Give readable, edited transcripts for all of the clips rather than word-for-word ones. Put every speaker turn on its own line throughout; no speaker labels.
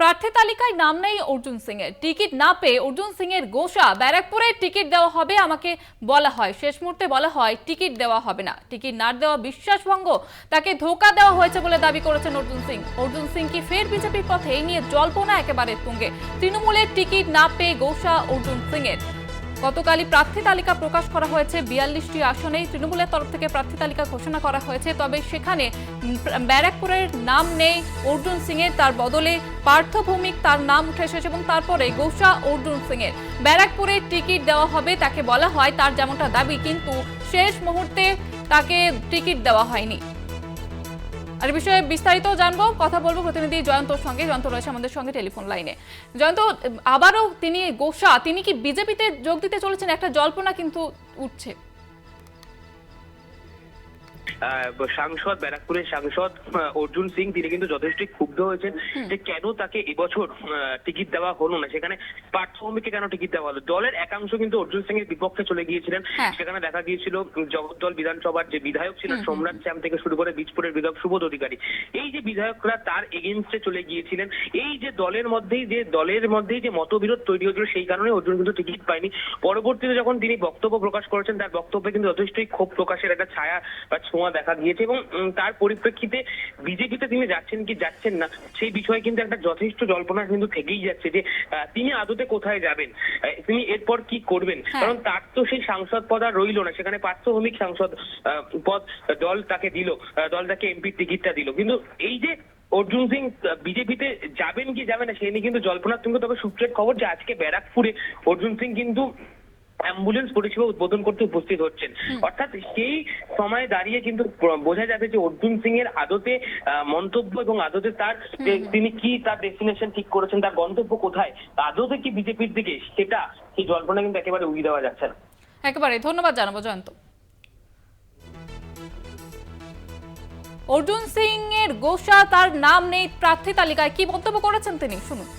প্রার্থী তালিকায় নাম নেই অর্জুন সিং এর। টিকিট না পেয়ে অর্জুন সিং এর গোসা ব্যারাকপুরে টিকিট দেওয়া হবে আমাকে বলা হয়, শেষ মুহূর্তে বলা হয় টিকিট দেওয়া হবে না। টিকিট না দেওয়া বিশ্বাসভঙ্গ, তাকে ধোঁকা দেওয়া হয়েছে বলে দাবি করেছেন অর্জুন সিং। অর্জুন সিং কি ফের বিজেপির পথে? এই নিয়ে জল্পনা একেবারে তুঙ্গে। তৃণমূলের টিকিট না পেয়ে গোসা অর্জুন সিং এর। গতকালই প্রার্থী তালিকা প্রকাশ করা হয়েছে 42টি আসনে। তৃণমূলের তরফ থেকে প্রার্থী তালিকা ঘোষণা করা হয়েছে, তবে সেখানে ব্যারাকপুরের নাম নেই অর্জুন সিং এর। তার বদলে পার্থ ভৌমিক তার নাম উঠে এসেছে এবং তারপরে গোসা অর্জুন সিং এর। ব্যারাকপুরে টিকিট দেওয়া হবে তাকে বলা হয়, তার যেমনটা দাবি, কিন্তু শেষ মুহূর্তে তাকে টিকিট দেওয়া হয়নি। আর বিষয়ে বিস্তারিত জানবো, কথা বলবো প্রতিনিধি জয়ন্তর সঙ্গে। জয়ন্ত রয়েছে আমাদের সঙ্গে টেলিফোন লাইনে। জয়ন্ত, আবারও তিনি গোসা, তিনি কি বিজেপিতে যোগ দিতে চলেছেন? একটা জল্পনা কিন্তু উঠছে।
সাংসদ, ব্যারাকপুরের সাংসদ অর্জুন সিং তিনি কিন্তু যথেষ্ট ক্ষুব্ধ হয়েছেন যে কেন তাকে এবছর টিকিট দেওয়া হলো না, সেখানে পার্থ ভৌমিককে কেন টিকিট দেওয়া হলো। দলের একাংশ কিন্তু অর্জুন সিং এর বিপক্ষে চলে গিয়েছিলেন। সেখানে দেখা গিয়েছিল জগদ্দল বিধানসভার যে বিধায়ক ছিলেন সম্রাট শ্যাম থেকে শুরু করে বীজপুরের বিধায়ক সুবোধ অধিকারী, এই যে বিধায়করা তার এগেইনস্টে চলে গিয়েছিলেন। এই যে দলের মধ্যেই যে মতবিরোধ তৈরি হয়েছিল, সেই কারণে অর্জুন কিন্তু টিকিট পায়নি। পরবর্তীতে যখন তিনি বক্তব্য প্রকাশ করেছেন, তার বক্তব্যে কিন্তু যথেষ্টই ক্ষোভ প্রকাশের একটা ছায়া বা ছোঁয়া দেখা গিয়েছে এবং তার পরিপ্রেক্ষিতে বিজেপিতে তিনি যাচ্ছেন কি যাচ্ছেন না সেই বিষয়ে কিন্তু একটা যথেষ্ট জল্পনা কিন্তু থেকেই যাচ্ছে যে তিনি আদতে কোথায় যাবেন, তিনি এরপর কি করবেন। কারণ তার তো সেই সাংসদ পদ আর রইল না, সেখানে পার্থ ভৌমিক সাংসদ পদ দল তাকে দিল, দল তাকে এমপির টিকিটটা দিল। কিন্তু এই যে অর্জুন সিং বিজেপিতে যাবেন কি যাবেন না সেই নিয়ে কিন্তু জল্পনা তুঙ্গ। তবে সূত্রের খবর যে আজকে ব্যারাকপুরে অর্জুন সিং কিন্তু অ্যাম্বুলেন্স পরিষেবা উদ্বোধন করতে উপস্থিত হচ্ছেন। অর্থাৎ সেই সময় দাঁড়িয়ে কিন্তু বোঝা যাবে যে অর্জুন সিং এর আদতে মন্তব্য এবং আদতে তার তিনি কি তার ডেস্টিনেশন ঠিক করেছেন, তার গন্তব্য কোথায়, আদতে কি বিজেপির দিকে, সেটা সেই জল্পনা কিন্তু একেবারে উড়িয়ে দেওয়া যাচ্ছে না।
একেবারে ধন্যবাদ জানাবো জয়ন্ত। অর্জুন সিং এর গোসা, তার নাম নেই প্রার্থী তালিকায়, কি মন্তব্য করেছেন তিনি, শুনুন।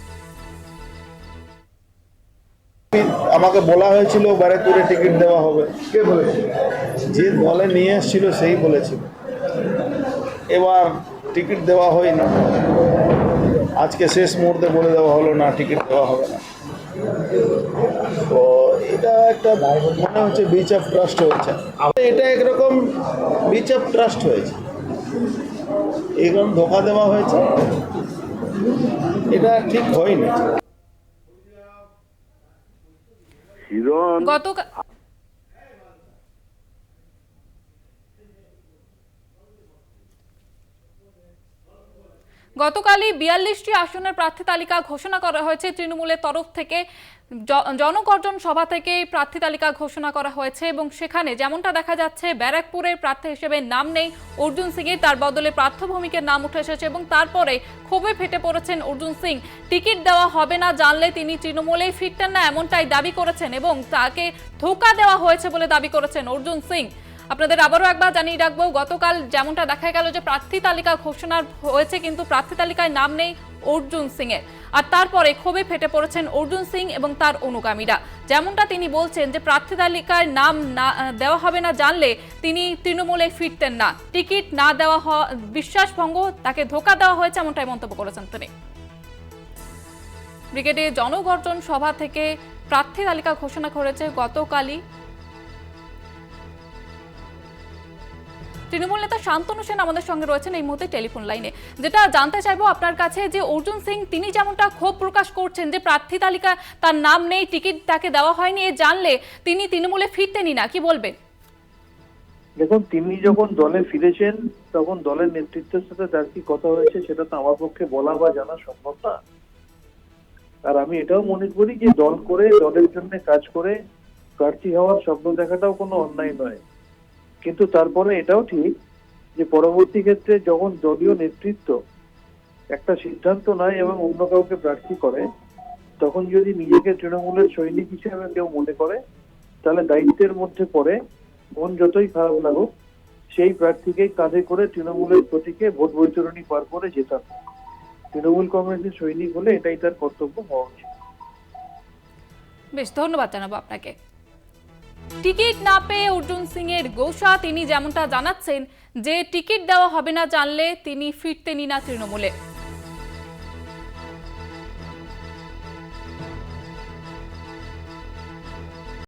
আমাকে বলা হয়েছিল ব্যারাকপুরে টিকিট দেওয়া হবে। কে বলেছিল? যে দলে নিয়ে এসেছিল সেই বলেছিল। এবার টিকিট দেওয়া হয়নি, আজকে শেষ মুহূর্তে বলে দেওয়া হলো না টিকিট দেওয়া হবে না। তো এটা একটা মনে হচ্ছে বিচ অফ ট্রাস্ট হয়েছে, এটা একরকম বিচ অফ ট্রাস্ট হয়েছে, এরকম ধোঁকা দেওয়া হয়েছে, এটা ঠিক হয়নি।
গতকালই 42টি আসনের প্রার্থী তালিকা ঘোষণা করা হয়েছে তৃণমূলের তরফ থেকে। জনগর্জন সভা থেকে প্রার্থী তালিকা ঘোষণা করা হয়েছে এবং সেখানে যেমনটা দেখা যাচ্ছে ব্যারাকপুরের প্রার্থী হিসেবে নাম নেই অর্জুন সিং এর, তার বদলে পার্থ ভৌমিকের নাম উঠে এসেছে এবং তারপরে ক্ষোভে ফেটে পড়েছেন অর্জুন সিং। টিকিট দেওয়া হবে না জানলে তিনি তৃণমূলেই ফিরতেন না, এমনটাই দাবি করেছেন এবং তাকে ধোঁকা দেওয়া হয়েছে বলে দাবি করেছেন অর্জুন সিং। আপনাদের আবারও একবার জানিয়ে রাখবো, গতকাল যেমনটা দেখা গেল যে প্রার্থী তালিকা ঘোষণা হয়েছে কিন্তু প্রার্থী তালিকায় নাম নেই অর্জুন সিং এর, আর তারপরে ক্ষোভে ফেটে পড়েছেন অর্জুন সিং এবং তার অনুগামীরা। যেমনটা তিনি বলছেন যে প্রার্থী তালিকায় নাম না দেওয়া হবে না জানলে তিনি তৃণমূলে ফিরতেন না, টিকিট না দেওয়া বিশ্বাসভঙ্গ, তাকে ধোঁকা দেওয়া হয়েছে, এমনটাই মন্তব্য করেছেন তিনি। ব্রিগেডে জনগর্জন সভা থেকে প্রার্থী তালিকা ঘোষণা করেছে গতকালই। তৃণমূল নেতা শান্তনু সেন আমাদের সঙ্গে রয়েছেন এই মুহূর্তে টেলিফোন লাইনে। যেটা জানতে চাইবো আপনার কাছে যে অর্জুন সিং তিনি যেমনটা ক্ষোভ প্রকাশ করছেন যে প্রার্থী তালিকা তার নাম নেই, টিকিট তাকে দেওয়া হয়নি, এ জানলে তিনি তৃণমূলে ফিরতেনই না, কি বলবেন?
দেখুন, তিনি যখন দলে ফিরেছেন তখন দলের নেতৃত্বের সাথে তার কি কথা হয়েছে সেটা তো আমার পক্ষে বলা বা জানা সম্ভব না। আর আমি এটাও মনে করি যে দল করে, দলের জন্য কাজ করে প্রার্থী হওয়ার স্বপ্ন দেখাটাও কোনো অন্যায় নয়। কিন্তু তারপরে এটাও ঠিক যে পরবর্তী ক্ষেত্রে যখন দলীয় নেতৃত্ব একটা সিদ্ধান্ত নেয় এবং অন্য কাউকে প্রার্থী করে, তখন যদি নিজেকে তৃণমূলের সৈনিক হিসেবে কেউ মনে করে তাহলে দায়িত্বের মধ্যে পড়ে মন যতই খারাপ লাগুক সেই প্রার্থীকেই কাঁধে করে তৃণমূলের প্রতীকে ভোট বৈতরণী পার করে যেতাম। তৃণমূল কংগ্রেসের সৈনিক হলে এটাই তার কর্তব্য হওয়া উচিত।
বেশ, ধন্যবাদ জানাবো আপনাকে। টিকিট না পেয়ে অর্জুন সিং এর গোসা, তিনি যেমনটা জানাচ্ছেন যে টিকিট দেওয়া হবে না জানলে তিনি ফিরতেনই না তৃণমূলে।